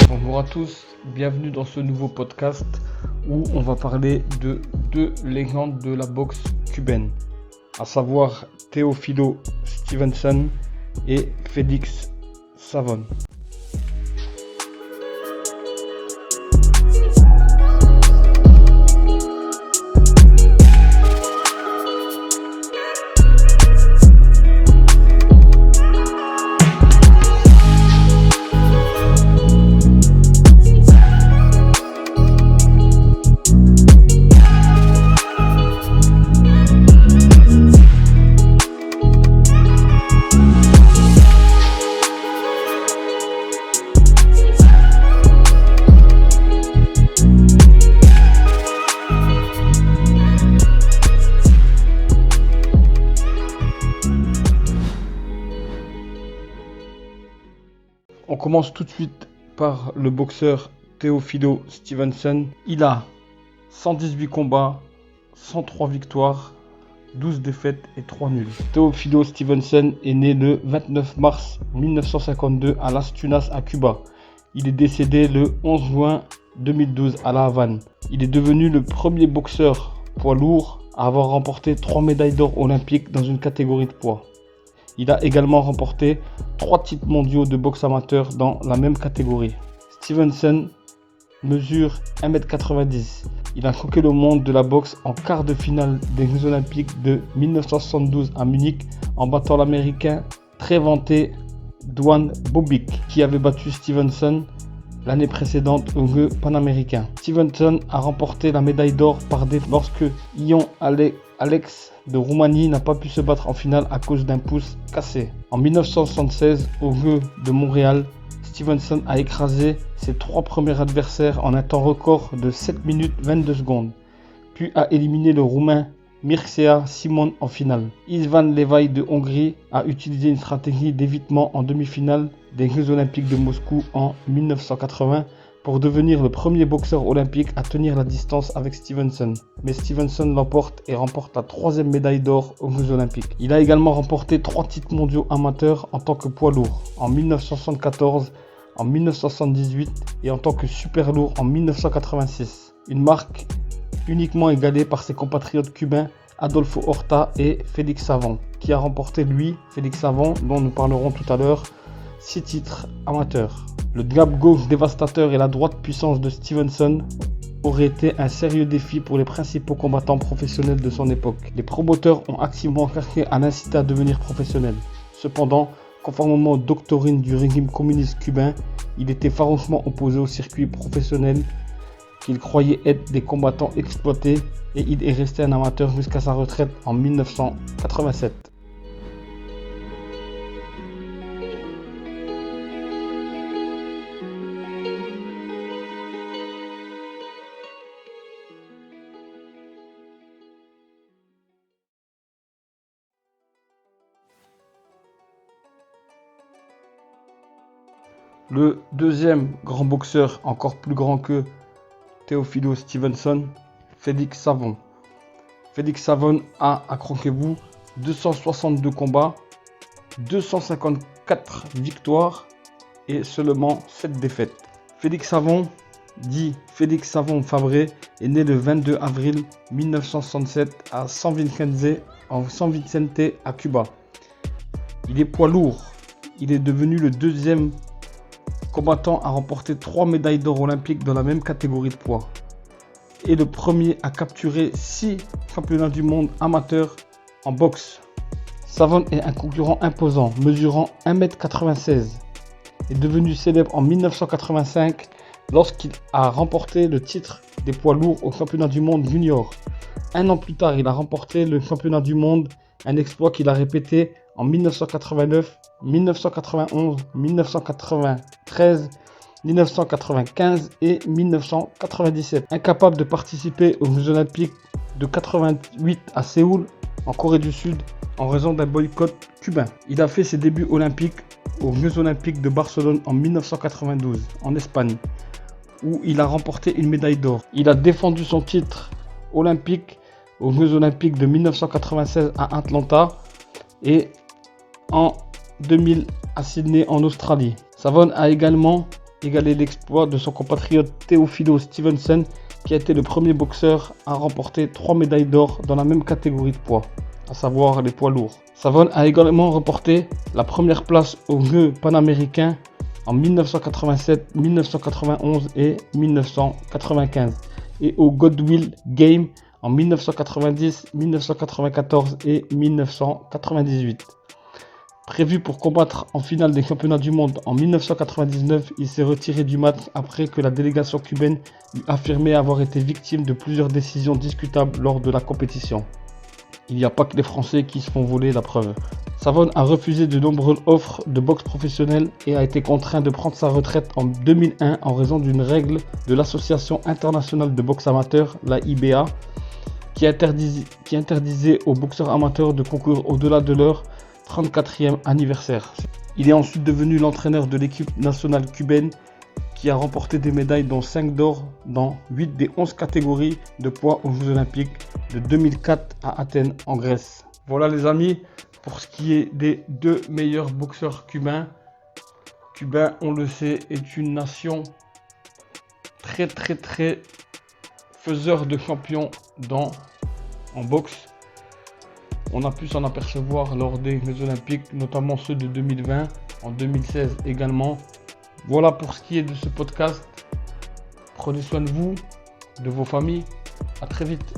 Bonjour à tous, bienvenue dans ce nouveau podcast où on va parler de deux légendes de la boxe cubaine, à savoir Teófilo Stevenson et Félix Savón. On commence tout de suite par le boxeur Teófilo Stevenson. Il a 118 combats, 103 victoires, 12 défaites et 3 nuls. Teófilo Stevenson est né le 29 mars 1952 à Las Tunas à Cuba. Il est décédé le 11 juin 2012 à La Havane. Il est devenu le premier boxeur poids lourd à avoir remporté 3 médailles d'or olympiques dans une catégorie de poids. Il a également remporté 3 titres mondiaux de boxe amateur dans la même catégorie. Stevenson mesure 1m90. Il a conquis le monde de la boxe en quart de finale des Jeux Olympiques de 1972 à Munich en battant l'américain très vanté Duane Bobic qui avait battu Stevenson l'année précédente aux Jeux panaméricains. Stevenson a remporté la médaille d'or par défaite lorsque Ion Alex de Roumanie n'a pas pu se battre en finale à cause d'un pouce cassé. En 1976, aux Jeux de Montréal, Stevenson a écrasé ses 3 premiers adversaires en un temps record de 7 minutes 22 secondes, puis a éliminé le Roumain Mircea Simon en finale. István Levaj de Hongrie a utilisé une stratégie d'évitement en demi-finale des Jeux Olympiques de Moscou en 1980 pour devenir le premier boxeur olympique à tenir la distance avec Stevenson. Mais Stevenson l'emporte et remporte la 3e médaille d'or aux Jeux Olympiques. Il a également remporté 3 titres mondiaux amateurs en tant que poids lourd en 1974, en 1978 et en tant que super lourd en 1986. Une marque uniquement égalée par ses compatriotes cubains Adolfo Horta et Félix Savón, qui a remporté Félix Savón, dont nous parlerons tout à l'heure, 6 titres amateurs. Le jab gauche dévastateur et la droite puissance de Stevenson auraient été un sérieux défi pour les principaux combattants professionnels de son époque. Les promoteurs ont activement cherché à l'inciter à devenir professionnel. Cependant, conformément aux doctrines du régime communiste cubain, il était farouchement opposé au circuit professionnel qu'il croyait être des combattants exploités et il est resté un amateur jusqu'à sa retraite en 1987. Le deuxième grand boxeur, encore plus grand que Teófilo Stevenson, Félix Savón. Félix Savón a, accrochez-vous, 262 combats, 254 victoires et seulement 7 défaites. Félix Savón, dit Félix Savón Fabré, est né le 22 avril 1967 à San Vicente à Cuba. Il est poids lourd. Il est devenu le deuxième combattant à remporter 3 médailles d'or olympiques dans la même catégorie de poids. Et le premier à capturer 6 championnats du monde amateurs en boxe. Savón est un concurrent imposant, mesurant 1m96. Est devenu célèbre en 1985 lorsqu'il a remporté le titre des poids lourds au championnat du monde junior. Un an plus tard, il a remporté le championnat du monde, un exploit qu'il a répété en 1989, 1991, 1993, 1995 et 1997. Incapable de participer aux Jeux Olympiques de 88 à Séoul, en Corée du Sud, en raison d'un boycott cubain. Il a fait ses débuts olympiques aux Jeux Olympiques de Barcelone en 1992, en Espagne, où il a remporté une médaille d'or. Il a défendu son titre olympique aux Jeux Olympiques de 1996 à Atlanta et en 2000 à Sydney en Australie. Savon a également égalé l'exploit de son compatriote Teofilo Stevenson, qui a été le premier boxeur à remporter 3 médailles d'or dans la même catégorie de poids, à savoir les poids lourds. Savon a également remporté la première place aux Jeux panaméricains en 1987, 1991 et 1995 et au Goodwill Games en 1990, 1994 et 1998. Prévu pour combattre en finale des championnats du monde en 1999, il s'est retiré du match après que la délégation cubaine lui affirmait avoir été victime de plusieurs décisions discutables lors de la compétition. Il n'y a pas que les Français qui se font voler, la preuve. Savon a refusé de nombreuses offres de boxe professionnelle et a été contraint de prendre sa retraite en 2001 en raison d'une règle de l'Association internationale de boxe amateur, la IBA, qui interdisait aux boxeurs amateurs de concourir au-delà de leur 34e anniversaire. Il est ensuite devenu l'entraîneur de l'équipe nationale cubaine qui a remporté des médailles dont 5 d'or dans 8 des 11 catégories de poids aux Jeux Olympiques de 2004 à Athènes en Grèce. Voilà les amis, pour ce qui est des 2 meilleurs boxeurs cubains. Cuba, on le sait, est une nation très faiseur de champions en boxe. On a pu s'en apercevoir lors des Jeux Olympiques, notamment ceux de 2020, en 2016 également. Voilà pour ce qui est de ce podcast. Prenez soin de vous, de vos familles. À très vite.